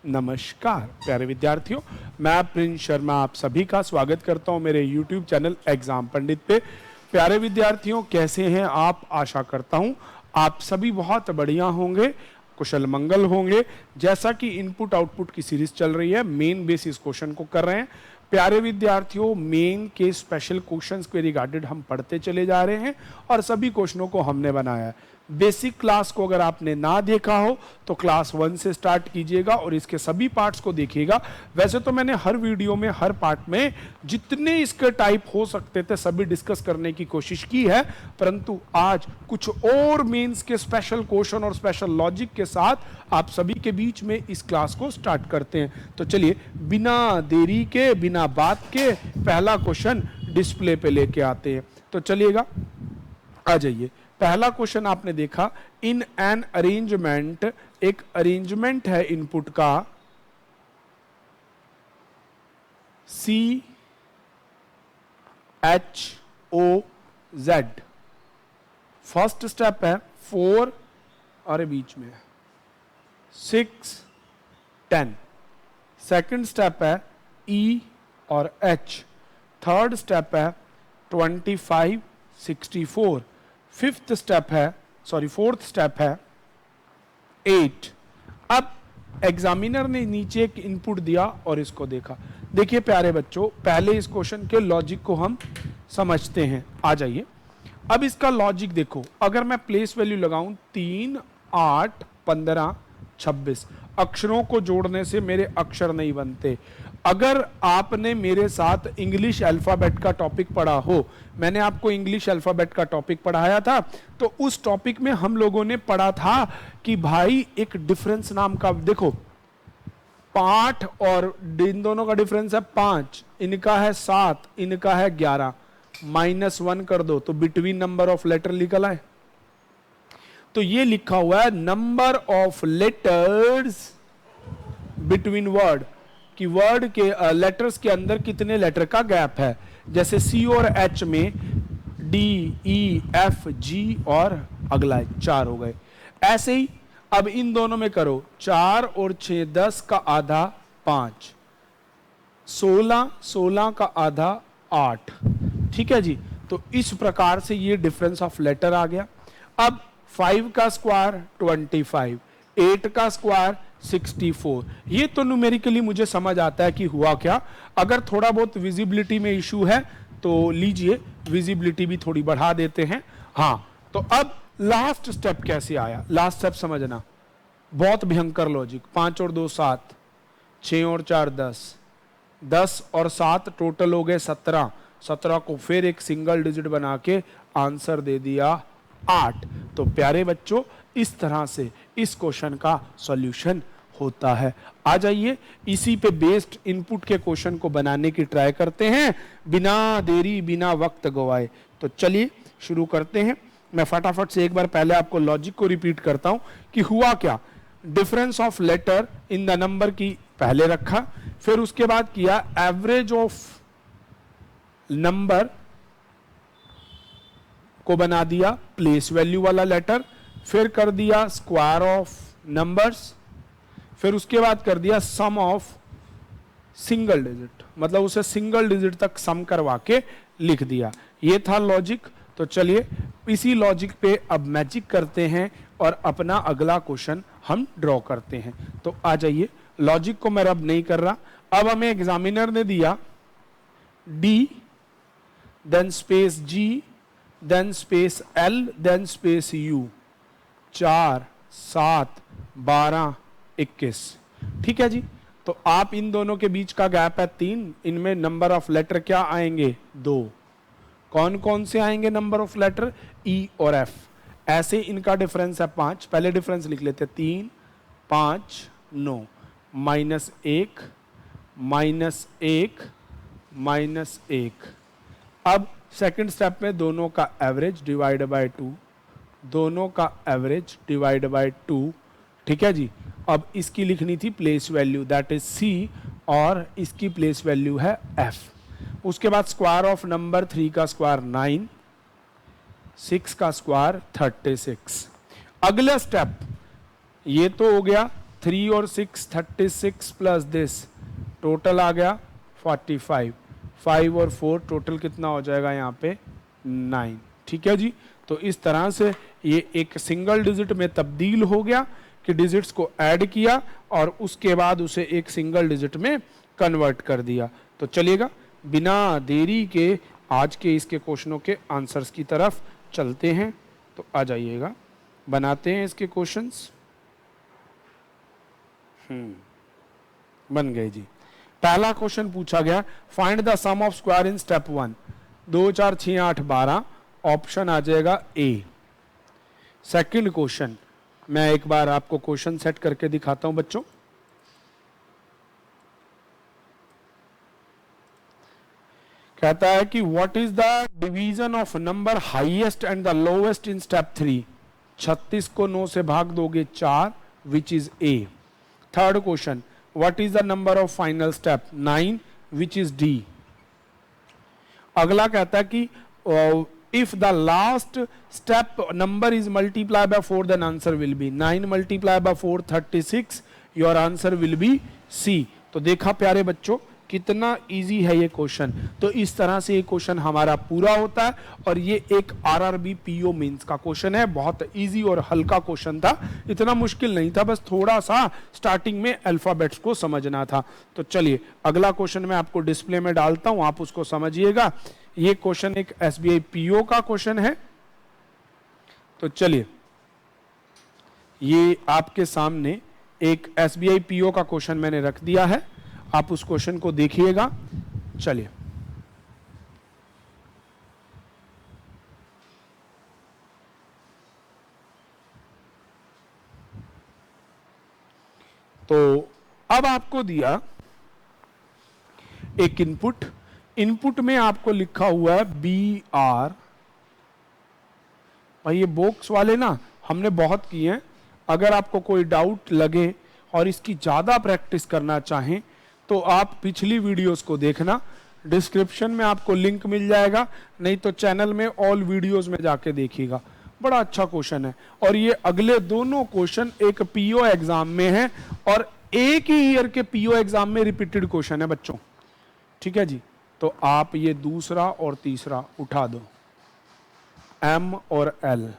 नमस्कार प्यारे विद्यार्थियों, मैं प्रिंस शर्मा आप सभी का स्वागत करता हूं मेरे YouTube चैनल एग्जाम पंडित पे। प्यारे विद्यार्थियों, कैसे हैं आप? आशा करता हूं आप सभी बहुत बढ़िया होंगे, कुशल मंगल होंगे। जैसा कि इनपुट आउटपुट की सीरीज चल रही है, मेन बेसिस क्वेश्चन को कर रहे हैं। प्यारे विद्यार्थियों, मेन के स्पेशल क्वेश्चंस के रिगार्डेड हम पढ़ते चले जा रहे हैं और सभी क्वेश्चनों को हमने बनाया है। बेसिक क्लास को अगर आपने ना देखा हो तो क्लास 1 से स्टार्ट कीजिएगा और इसके सभी पार्ट्स को देखिएगा। वैसे तो मैंने हर वीडियो में, हर पार्ट में जितने इसके टाइप हो सकते थे सभी डिस्कस करने की कोशिश की है, परंतु आज कुछ और मेंस के स्पेशल क्वेश्चन और स्पेशल लॉजिक के साथ आप सभी के बीच में इस क्लास को स्टार्ट करते हैं। तो चलिए बिना देरी के, बिना बात के पहला क्वेश्चन डिस्प्ले पे लेके आते हैं। तो चलिएगा, आ जाइए। पहला क्वेश्चन आपने देखा, इन एन अरेंजमेंट, एक अरेंजमेंट है इनपुट का CHOZ। फर्स्ट स्टेप है 4 और बीच में 6 10। सेकंड स्टेप है E और H। थर्ड स्टेप है 25 64। फिफ्थ स्टेप है, फोर्थ स्टेप है 8। अब एग्जामिनर ने नीचे एक इनपुट दिया और इसको देखा। देखिए प्यारे बच्चों, पहले इस क्वेश्चन के लॉजिक को हम समझते हैं। आ जाइए, अब इसका लॉजिक देखो। अगर मैं प्लेस वैल्यू लगाऊं 3 8 15 26, अक्षरों को जोड़ने से मेरे अक्षर नहीं बनते। अगर आपने मेरे साथ इंग्लिश अल्फाबेट का टॉपिक पढ़ा हो, मैंने आपको इंग्लिश अल्फाबेट का टॉपिक पढ़ाया था, तो उस टॉपिक में हम लोगों ने पढ़ा था कि भाई एक डिफरेंस नाम का, देखो पाठ और इन दोनों का डिफरेंस है 5, इनका है 7, इनका है 11, -1 कर दो तो बिटवीन नंबर ऑफ लेटर निकल आए। तो ये लिखा हुआ है number of letters between word, कि वर्ड के लेटर्स के अंदर कितने लेटर का गैप है। जैसे C और H में D E F G और अगला 4 हो गए। ऐसे ही अब इन दोनों में करो, 4 और 6 10 का आधा 5, 16 16 का आधा 8। ठीक है जी, तो इस प्रकार से ये डिफरेंस ऑफ लेटर आ गया। अब 5 का स्क्वायर 25, 8 का स्क्वायर 64। ये तो न्यूमेरिकली मुझे समझ आता है कि हुआ क्या। अगर थोड़ा बहुत विजिबिलिटी में इशू है तो लीजिए, विजिबिलिटी भी थोड़ी बढ़ा देते हैं। हाँ, तो अब लास्ट स्टेप कैसे आया, लास्ट स्टेप समझना, बहुत भयंकर लॉजिक। 5 और 2 7, 6 और 4 10, 10 और 7 टोटल हो गए 17, 17 को फिर एक सिंगल डिजिट बना के आंसर दे दिया 8। तो प्यारे बच्चों, इस तरह से इस क्वेश्चन का सॉल्यूशन होता है। आ जाइए, इसी पे बेस्ड इनपुट के क्वेश्चन को बनाने की ट्राई करते हैं बिना देरी, बिना वक्त गवाए। तो चलिए शुरू करते हैं। मैं फटाफट से एक बार पहले आपको लॉजिक को रिपीट करता हूं कि हुआ क्या। Difference of letter in the number की पहले रखा, फिर उसके बाद किया एवरेज ऑफ नंबर को बना दिया प्लेस वैल्यू वाला लेटर, फिर कर दिया स्क्वायर ऑफ नंबर्स, फिर उसके बाद कर दिया सम ऑफ सिंगल डिजिट, मतलब उसे सिंगल डिजिट तक सम करवा के लिख दिया। ये था लॉजिक। तो चलिए इसी लॉजिक पे अब मैजिक करते हैं और अपना अगला क्वेश्चन हम ड्रॉ करते हैं। तो आ जाइए, लॉजिक को मैं रब नहीं कर रहा। अब हमें एग्जामिनर ने दिया D, then space G, then space L, then space U, 4 7 12 21। ठीक है जी, तो आप इन दोनों के बीच का गैप है 3, इनमें नंबर ऑफ लेटर क्या आएंगे 2। कौन कौन से आएंगे नंबर ऑफ लेटर? E और F। ऐसे इनका डिफरेंस है 5, पहले डिफरेंस लिख लेते, 3 5 9, -1 -1 -1। अब सेकंड स्टेप में दोनों का एवरेज डिवाइड बाय 2, दोनों का एवरेज डिवाइड बाय 2। ठीक है जी, अब इसकी लिखनी थी place value, that is C, और इसकी प्लेस वैल्यू है F। उसके बाद स्क्वायर ऑफ नंबर, 3 का स्क्वायर 9, 6 का स्क्वायर 36। अगला स्टेप ये तो हो गया 3 और 6 36 प्लस दिस टोटल आ गया 45, 5 और 4 टोटल कितना हो जाएगा यहाँ पे 9। ठीक है जी, तो इस तरह से ये एक सिंगल डिजिट में तब्दील हो गया कि डिजिट्स को ऐड किया और उसके बाद उसे एक सिंगल डिजिट में कन्वर्ट कर दिया। तो चलिएगा बिना देरी के आज के इसके क्वेश्चनों के आंसर्स की तरफ चलते हैं। तो आ जाइएगा, बनाते हैं इसके क्वेश्चंस। बन गए जी। पहला क्वेश्चन पूछा गया, find the sum of square in step 1। 2 4 6 8 12, option आ जाएगा ए। सेकंड क्वेश्चन, मैं एक बार आपको क्वेश्चन सेट करके दिखाता हूं बच्चों। कहता है कि what is the division of number highest and the lowest in step 3। 36 को 9 से भाग दोगे 4, which is a. Third question, what is the number of final step 9, which is D. अगला कहता है कि if the last step number is multiplied by 4 then answer will be 9 multiplied by 4 36, your answer will be C। तो देखा प्यारे बच्चों कितना easy है ये क्वेश्चन। तो इस तरह से ये क्वेश्चन हमारा पूरा होता है और ये एक आरआरबी पीओ मेंस का क्वेश्चन है। बहुत इजी और हल्का क्वेश्चन था, इतना मुश्किल नहीं था, बस थोड़ा सा स्टार्टिंग में अल्फाबेट्स को समझना था। तो चलिए अगला क्वेश्चन मैं आपको डिस्प्ले में डालता हूं, आप उसको समझिएगा। ये क्वेश्चन एक एसबीआई पीओ का क्वेश्चन है। तो चलिए ये आपके सामने एक एसबीआई पीओ का क्वेश्चन मैंने रख दिया है, आप उस क्वेश्चन को देखिएगा। चलिए तो अब आपको दिया एक इनपुट में आपको लिखा हुआ है बी आर। भाई ये बॉक्स वाले ना हमने बहुत किए हैं, अगर आपको कोई डाउट लगे और इसकी ज्यादा प्रैक्टिस करना चाहें तो आप पिछली वीडियोस को देखना, डिस्क्रिप्शन में आपको लिंक मिल जाएगा, नहीं तो चैनल में ऑल वीडियोस में जाके देखिएगा। बड़ा अच्छा क्वेश्चन है और ये अगले दोनों क्वेश्चन एक पीओ एग्जाम में है और एक ही ईयर के पीओ एग्जाम में रिपीटेड क्वेश्चन है बच्चों। ठीक है जी, तो आप ये दूसरा और तीसरा उठा दो, एम और एल,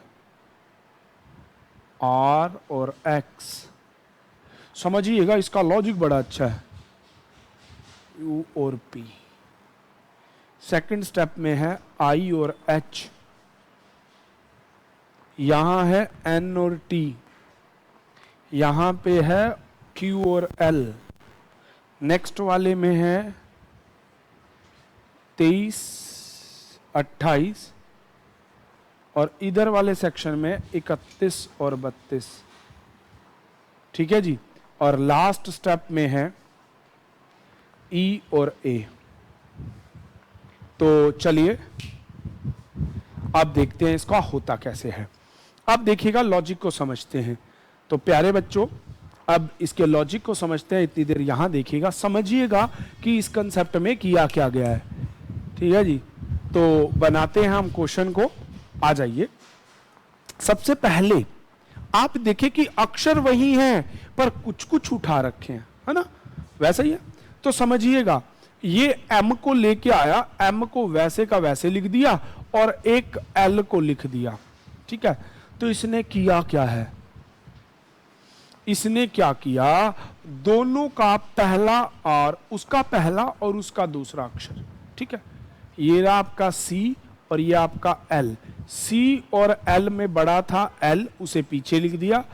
आर और एक्स। समझिएगा इसका लॉजिक बड़ा अच्छा है। यू और पी। सेकंड स्टेप में है आई और एच, यहां है एन और टी, यहां पे है क्यू और एल, नेक्स्ट वाले में है 23 28 और इधर वाले सेक्शन में 31 और 32। ठीक है जी, और लास्ट स्टेप में है ई और ए। तो चलिए अब देखते हैं इसका होता कैसे है। अब देखिएगा लॉजिक को समझते हैं। तो प्यारे बच्चों अब इसके लॉजिक को समझते हैं, इतनी देर यहां देखिएगा, समझिएगा कि इस कंसेप्ट में किया क्या गया है। ठीक है जी, तो बनाते हैं हम क्वेश्चन को। आ जाइए, सबसे पहले आप देखें कि अक्षर वही हैं पर कुछ कुछ उठा रखे हैं, है ना, वैसा ही है। तो समझिएगा ये एम को लेके आया, एम को वैसे का वैसे लिख दिया और एक एल को लिख दिया। ठीक है, तो इसने किया क्या है, इसने क्या किया, दोनों का पहला और उसका पहला और उसका दूसरा अक्षर। ठीक है, ये रहा आपका सी और ये आपका एल। सी और एल में बड़ा था एल, उसे पीछे लिख दिया।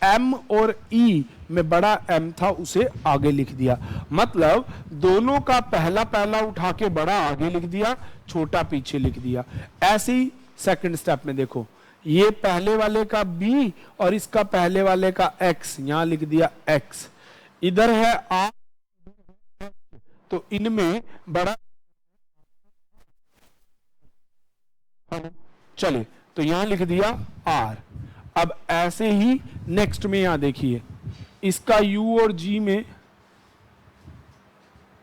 एम और ई में बड़ा एम था, उसे आगे लिख दिया। मतलब दोनों का पहला पहला उठा के बड़ा आगे लिख दिया, छोटा पीछे लिख दिया। ऐसे ही सेकंड स्टेप में देखो, ये पहले वाले का बी और इसका पहले वाले का एक्स, यहां लिख दिया एक्स। इधर है आर, तो इनमें बड़ा, चलिए तो यहां लिख दिया आर। अब ऐसे ही नेक्स्ट में यहां देखिए, इसका यू और जी में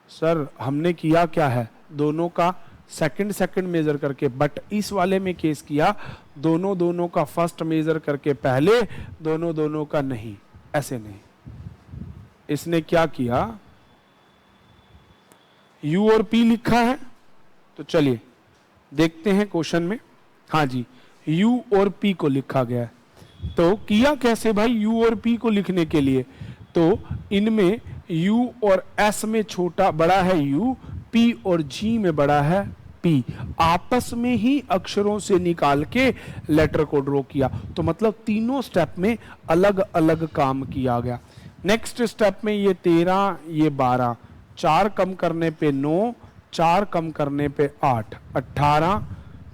सर हमने किया क्या है, दोनों का सेकंड सेकंड मेजर करके, बट इस वाले में केस किया दोनों का फर्स्ट मेजर करके पहले, दोनों का नहीं, ऐसे नहीं। इसने क्या किया, u और p लिखा है। तो चलिए देखते हैं क्वेश्चन में। हाँ जी, u और p को लिखा गया है। तो किया कैसे भाई u और p को लिखने के लिए, तो इनमें u और s में छोटा बड़ा है u, p और g में बड़ा है p, आपस में ही अक्षरों से निकाल के लेटर को ड्रॉ किया। तो मतलब तीनों स्टेप में अलग अलग काम किया गया। नेक्स्ट स्टेप में ये 13, ये 12, 4 कम करने पे 9, 4 कम करने पे 8, 18,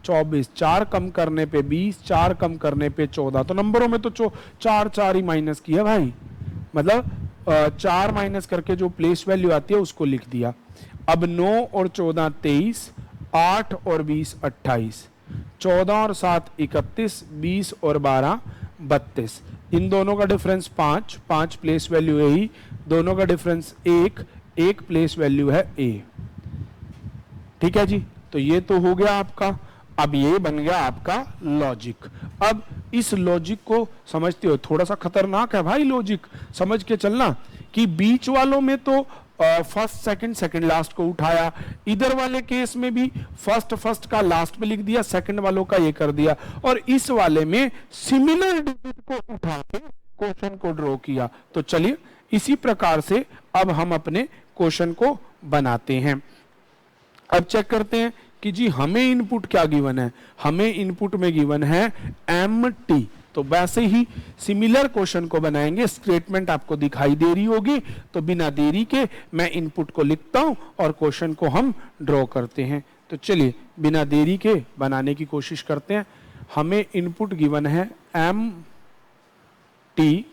24, 4 कम करने पे 20, 4 कम करने पे 14। तो नंबरों में तो 4 4 ही माइनस किया भाई, मतलब 4 माइनस करके जो प्लेस वैल्यू आती है उसको लिख दिया। अब 9 और 14 23, 8 और 20 28, 14 और 7 31, 20 और 12 32। इन दोनों का डिफरेंस 5, 5 प्लेस वैल्यू है ही, दोनों का डिफरेंस 1, 1 प्लेस वैल्यू है a। ठीक है जी, तो ये तो हो गया आपका। अब ये बन गया आपका लॉजिक। अब इस लॉजिक को समझते हो, थोड़ा सा खतरनाक है भाई लॉजिक, समझ के चलना कि बीच वालों में तो फर्स्ट सेकंड सेकंड लास्ट को उठाया, इधर वाले केस में भी फर्स्ट का लास्ट में लिख दिया, सेकंड वालों का ये कर दिया, और इस वाले में सिमिलर डिजिट को उठा के क्वेश्चन को ड्रॉ किया। तो चलिए इसी प्रकार से अब हम अपने क्वेश्चन को बनाते हैं। अब चेक करते हैं कि जी हमें इनपुट क्या गिवन है। हमें इनपुट में गिवन है MT। तो वैसे ही सिमिलर क्वेश्चन को बनाएंगे। स्टेटमेंट आपको दिखाई दे रही होगी, तो बिना देरी के मैं इनपुट को लिखता हूं और क्वेश्चन को हम ड्रॉ करते हैं। तो चलिए बिना देरी के बनाने की कोशिश करते हैं। हमें इनपुट गिवन है MT,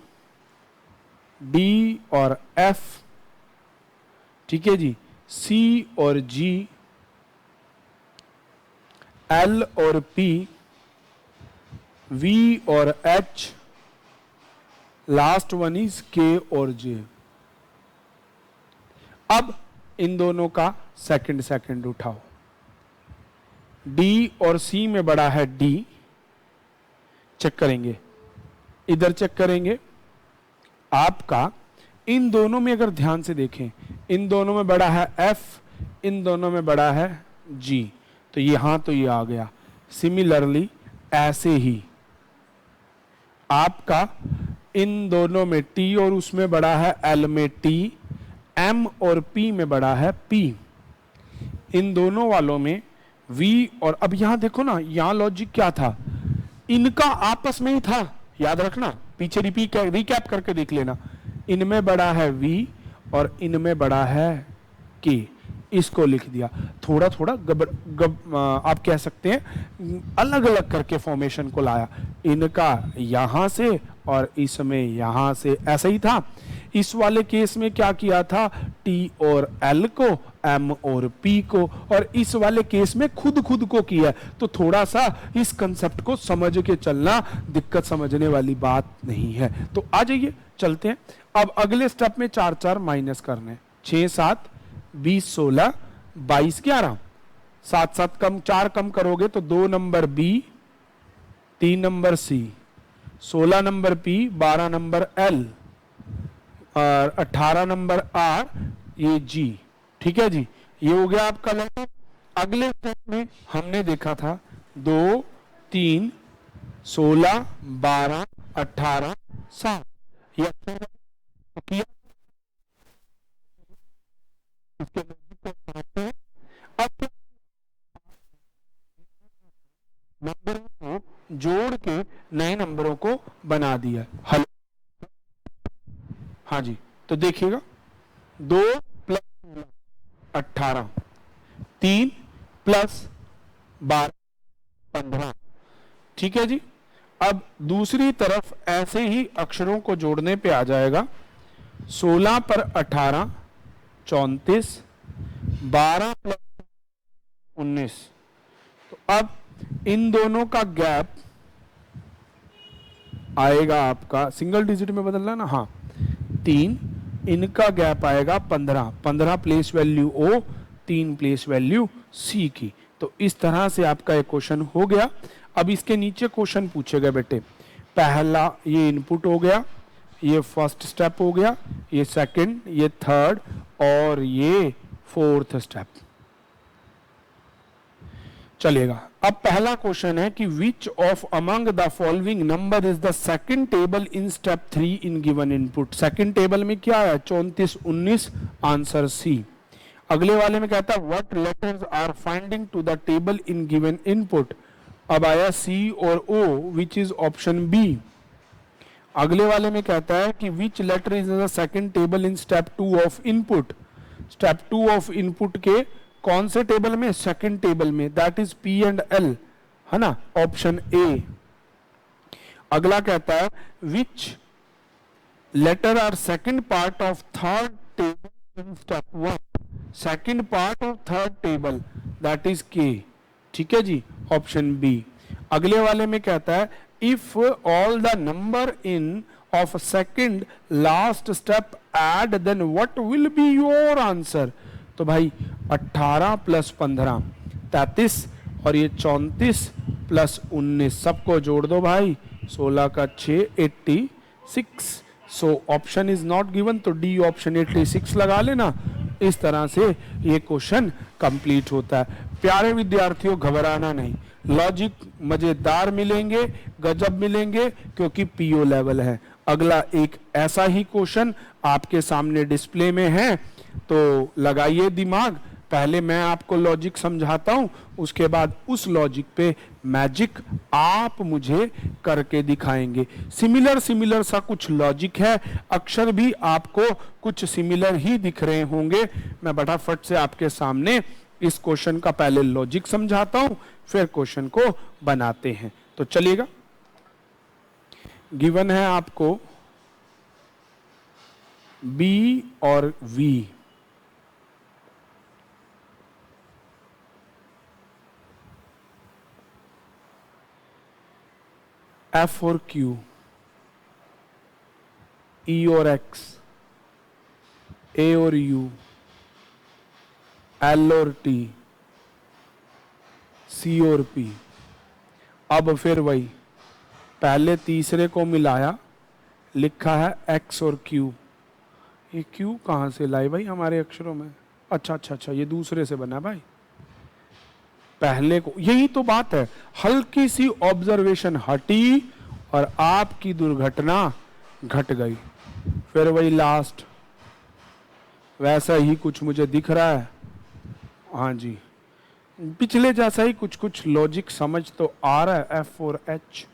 D और F, ठीक है जी, C और G, L और P, V और H, last one is K और J। अब इन दोनों का सेकंड उठाओ। D और C में बड़ा है D, चेक करेंगे, इधर चेक करेंगे आपका। इन दोनों में अगर ध्यान से देखें, इन दोनों में बड़ा है F, इन दोनों में बड़ा है G, तो यहां तो ये आ गया। सिमिलरली ऐसे ही आपका इन दोनों में T और उसमें बड़ा है L में T, M और P में बड़ा है P, इन दोनों वालों में V। और अब यहां देखो ना, यहां लॉजिक क्या था, इनका आपस में ही था, याद रखना, पीछे रिकैप करके देख लेना। इनमें बड़ा है V और इनमें बड़ा है K, इसको लिख दिया। थोड़ा थोड़ा आप कह सकते हैं अलग अलग करके फॉर्मेशन को लाया, इनका यहां से और इसमें यहां से, ऐसा ही था। इस वाले केस में क्या किया था, T और L को, M और P को, और इस वाले केस में खुद को किया। तो थोड़ा सा इस कंसेप्ट को समझ के चलना, दिक्कत समझने वाली बात नहीं है। तो आ जाइए चलते हैं। अब अगले स्टेप में 4 4 माइनस करने, 6 7 20 16 22 11, 7 7 कम 4 कम करोगे तो 2 number B, 3 number C, 16 number P, 12 number L और 18 नंबर R, ये G। ठीक है जी, ये हो गया आपका लेटर। अगले स्टेप में हमने देखा था 2 3 16 12 18 7, ये किया। इसके लॉजिक को समझते हैं। अब नंबरों को जोड़ के नए नंबरों को बना दिया हल। हाँ जी, तो देखिएगा 2 + 18, 3 + 12 15। ठीक है जी। अब दूसरी तरफ ऐसे ही अक्षरों को जोड़ने पे आ जाएगा। 16 पर 18 34, 12 + 19। तो अब इन दोनों का गैप आएगा आपका, सिंगल डिजिट में बदलना ना, हाँ 3, इनका गैप आएगा 15, 15 place value O, 3 place value C की। तो इस तरह से आपका एक क्वेश्चन हो गया। अब इसके नीचे क्वेश्चन पूछे गए बेटे, पहला ये इनपुट हो गया, ये फर्स्ट स्टेप हो गया, ये सेकंड, ये थर्ड और ये फोर्थ स्टेप। चलेगा। अब पहला क्वेश्चन है कि which of among the following number is the second table in step 3 in given input. Second table में क्या है, 34, 19, आंसर सी। अगले वाले में कहता है what letters are finding to the table in given input. अब आया सी और O which is option B. अगले वाले में कहता है कि which letter is the second table in step 2 of input. Step 2 of input के कौन से टेबल में, सेकंड टेबल में, that is P and L, है ना, ऑप्शन ए। अगला कहता है which letter are second part of third table in step 1। Second part of third table that is के। ठीक है जी, ऑप्शन बी। अगले वाले में कहता है if all the number in of second last step add then what will be your answer. तो भाई 18 प्लस 15 33 और ये 34 प्लस 19 सबको जोड़ दो भाई, 16 का 6 86। So option is not given, तो डी ऑप्शन 86 लगा लेना। इस तरह से ये क्वेश्चन कंप्लीट होता है। प्यारे विद्यार्थियों, घबराना नहीं, लॉजिक मजेदार मिलेंगे, गजब मिलेंगे, क्योंकि पीओ लेवल है। अगला एक ऐसा ही क्वेश्चन आपके सामने डिस्प्ले में है, तो लगाइए दिमाग। पहले मैं आपको लॉजिक समझाता हूं, उसके बाद उस लॉजिक पे मैजिक आप मुझे करके दिखाएंगे। सिमिलर सा कुछ लॉजिक है, अक्षर भी आपको कुछ सिमिलर ही दिख रहे होंगे। मैं फटाफट से आपके सामने इस क्वेश्चन का पहले लॉजिक समझाता हूं, फिर क्वेश्चन को बनाते हैं। तो चलिएगा, गिवन है आपको बी और वी। एफ और क्यू, ई और एक्स, ए और यू, एल और टी, सी और पी। अब फिर वही पहले तीसरे को मिलाया, लिखा है एक्स और क्यू। ये क्यू कहां से लाई भाई हमारे अक्षरों में? अच्छा, ये दूसरे से बना भाई। पहले को, यही तो बात है, हल्की सी ऑब्जर्वेशन हटी और आपकी दुर्घटना घट गई। फिर वही लास्ट, वैसा ही कुछ मुझे दिख रहा है। हाँ जी, पिछले जैसा ही कुछ लॉजिक समझ तो आ रहा है। एफ और एच,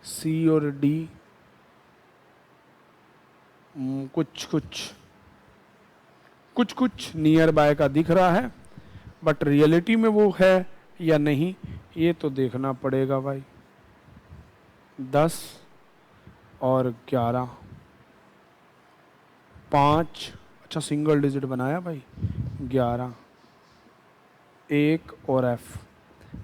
सी और डी, कुछ नियर बाय का दिख रहा है, बट रियलिटी में वो है या नहीं ये तो देखना पड़ेगा भाई। 10 और 11, 5, अच्छा सिंगल डिजिट बनाया भाई, 11, 1 और एफ।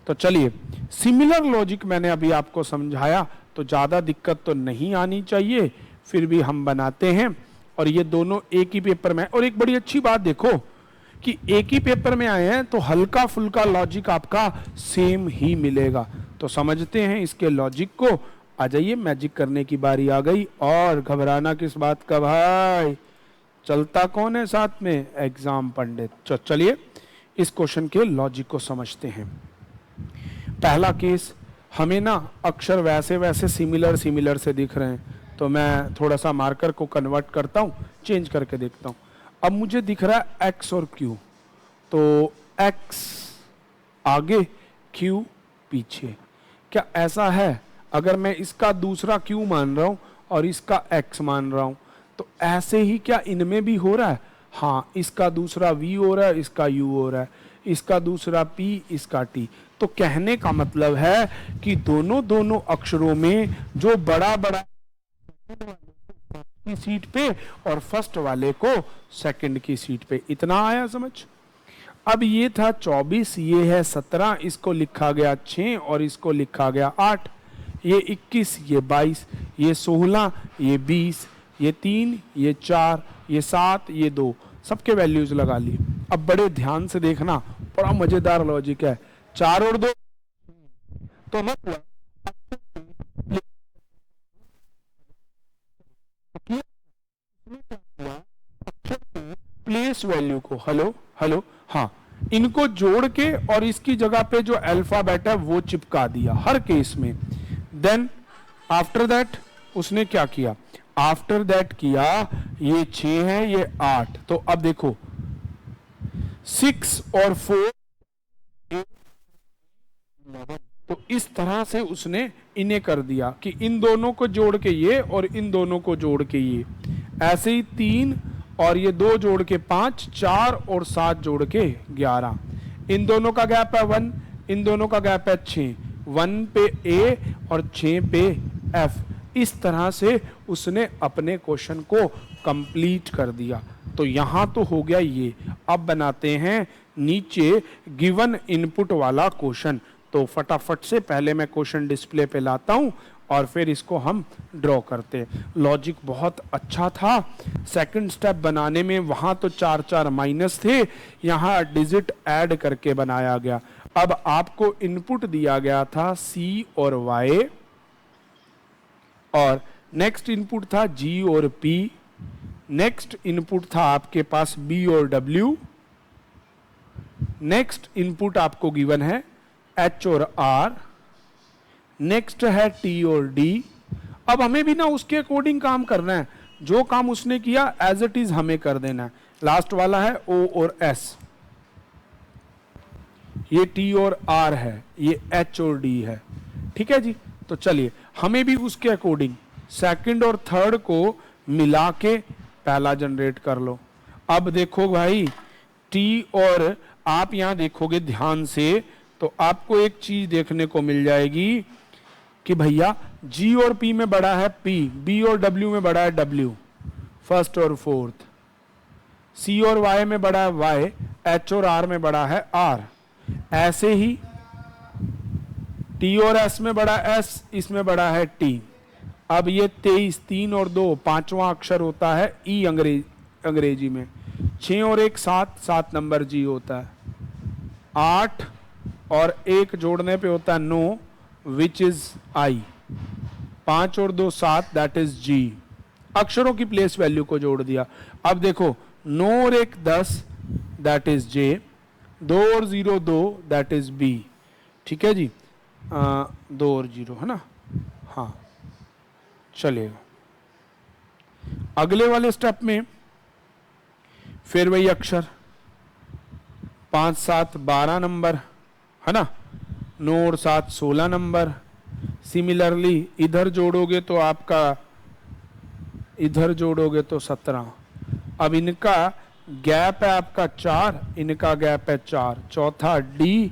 तो चलिए, सिमिलर लॉजिक मैंने अभी आपको समझाया, तो ज़्यादा दिक्कत तो नहीं आनी चाहिए। फिर भी हम बनाते हैं, और ये दोनों एक ही पेपर में। और एक बड़ी अच्छी बात देखो कि एक ही पेपर में आए हैं, तो हल्का फुल्का लॉजिक आपका सेम ही मिलेगा। तो समझते हैं इसके लॉजिक को। आ जाइए, मैजिक करने की बारी आ गई। और घबराना किस बात का भाई, चलता कौन है साथ में? एग्जाम पंडित। चलिए इस क्वेश्चन के लॉजिक को समझते हैं। पहला केस, हमें ना अक्षर वैसे सिमिलर से दिख रहे हैं, तो मैं थोड़ा सा मार्कर को कन्वर्ट करता हूं, चेंज करके देखता हूं। अब मुझे दिख रहा है एक्स और क्यू, तो एक्स आगे, क्यू पीछे। क्या ऐसा है? अगर मैं इसका दूसरा क्यू मान रहा हूं और इसका एक्स मान रहा हूं, तो ऐसे ही क्या इनमें भी हो रहा है? हाँ, इसका दूसरा वी हो रहा है, इसका यू हो रहा है, इसका दूसरा पी, इसका टी। तो कहने का मतलब है कि दोनों अक्षरों में जो बड़ा की सीट पे और फर्स्ट वाले को सेकंड की सीट पे। इतना आया समझ? अब ये था 24, ये है 17, इसको लिखा गया 6 और इसको लिखा गया 8, ये 21, ये 22, ये 16, ये 20, ये 3, ये 4, ये 7, ये 2, सबके वैल्यूज लगा लिए। अब बड़े ध्यान से देखना, बड़ा मजेदार लॉजिक है। 4 और 2 तो मतलब प्लेस वैल्यू को, हेलो हेलो, हाँ, इनको जोड़ के और इसकी जगह पे जो अल्फाबेट है वो चिपका दिया हर केस में। देन आफ्टर दैट उसने क्या किया, आफ्टर दैट किया, ये 6 है ये 8, तो अब देखो 6 और 4 11, तो इस तरह से उसने इन्हें कर दिया कि इन दोनों को जोड़ के ये और इन दोनों को जोड़ के ये, ऐसे ही 3 और ये 2 जोड़ के 5, 4 और 7 जोड़ के 11, इन दोनों का गैप है 1, इन दोनों का गैप है 6, 1 पे ए और 6 पे एफ। इस तरह से उसने अपने क्वेश्चन को कंप्लीट कर दिया। तो यहां तो हो गया ये। अब बनाते हैं नीचे गिवन इनपुट वाला क्वेश्चन। तो फटाफट से पहले मैं क्वेश्चन डिस्प्ले पे लाता हूं और फिर इसको हम ड्रॉ करते हैं। लॉजिक बहुत अच्छा था। सेकंड स्टेप बनाने में वहां तो 4 4 माइनस थे, यहां डिजिट ऐड करके बनाया गया। अब आपको इनपुट दिया गया था सी और वाई, और नेक्स्ट इनपुट था जी और पी, नेक्स्ट इनपुट था आपके पास बी और डब्ल्यू, नेक्स्ट इनपुट आपको गिवन है एच और आर, नेक्स्ट है टी और डी। अब हमें भी ना उसके अकॉर्डिंग काम करना है, जो काम उसने किया एज इट इज हमें कर देना है। लास्ट वाला है ओ और एस, ये टी और आर है, ये एच और डी है, ठीक है जी। तो चलिए हमें भी उसके अकॉर्डिंग सेकंड और थर्ड को मिला के पहला जनरेट कर लो। अब देखो भाई टी और, आप यहां देखोगे ध्यान से तो आपको एक चीज देखने को मिल जाएगी कि भैया जी और पी में बड़ा है पी, बी और डब्ल्यू में बड़ा है डब्ल्यू, फर्स्ट और फोर्थ, सी और वाई में बड़ा है वाई, एच और आर में बड़ा है आर। ऐसे ही टी और एस में बड़ा एस, इसमें बड़ा है टी। अब ये 23, 3 और 2, पांचवा अक्षर होता है ई अंग्रेजी में, 6 और 1 7, 7 नंबर जी होता है, 8 और 1 जोड़ने पे होता है 9 विच इज आई, 5 और 2 7 दैट इज जी। अक्षरों की प्लेस वैल्यू को जोड़ दिया। अब देखो 9 और 1 10 दैट इज जे, 2 और 0 2 दैट इज बी, ठीक है जी। 2 और 0 है ना, हाँ चलेगा। अगले वाले स्टेप में फिर वही अक्षर, 5 7 12 नंबर है ना, 9 और 7 16 नंबर। सिमिलरली इधर जोड़ोगे तो आपका, इधर जोड़ोगे तो 17। अब इनका गैप है आपका 4, इनका गैप है 4, चौथा डी,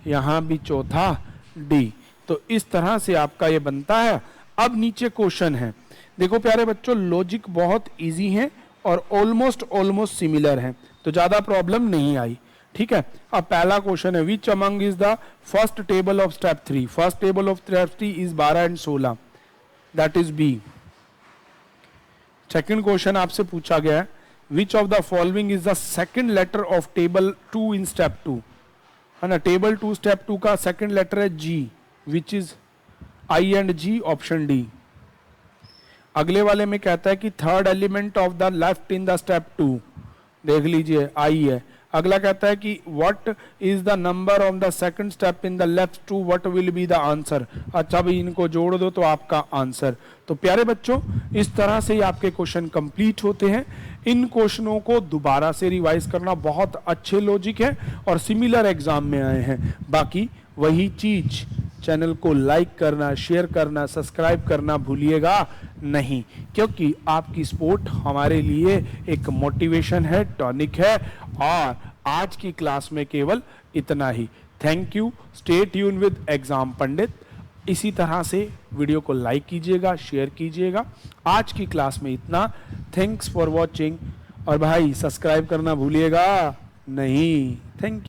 यहां भी चौथा डी। तो इस तरह से आपका ये बनता है। अब नीचे क्वेश्चन है, देखो प्यारे बच्चों लॉजिक बहुत इजी है और ऑलमोस्ट सिमिलर है, तो ज्यादा प्रॉब्लम नहीं आई, ठीक है। अब पहला क्वेश्चन है which among is the first table of step 3, first table of step 3 is 12 and 16, that is B. Second question आपसे पूछा गया है which of the following is the second letter of table 2 in step 2, है ना। Table 2 step 2 का second letter है G, which is I and G, option D. अगले वाले में कहता है कि third element of the left in the step 2, देख लीजिए आई है। अगला कहता है कि what is the number of the second step in the left 2, what will be the answer. अच्छा भाई इनको जोड़ दो तो आपका आंसर। तो प्यारे बच्चों इस तरह से ही आपके क्वेश्चन कंप्लीट होते हैं। इन क्वेश्चनों को दोबारा से रिवाइज करना, बहुत अच्छे लॉजिक है और सिमिलर एग्जाम में आए हैं। बाकी वही चीज, चैनल को लाइक करना, शेयर करना, सब्सक्राइब करना भूलिएगा नहीं, क्योंकि आपकी सपोर्ट हमारे लिए एक मोटिवेशन है, टॉनिक है। और आज की क्लास में केवल इतना ही। Thank you, stay tune with exam Pandit. इसी तरह से वीडियो को लाइक कीजिएगा, शेयर कीजिएगा। आज की क्लास में इतना। Thanks for watching. और भाई सब्सक्राइब करना भूलिएगा नहीं। Thank you.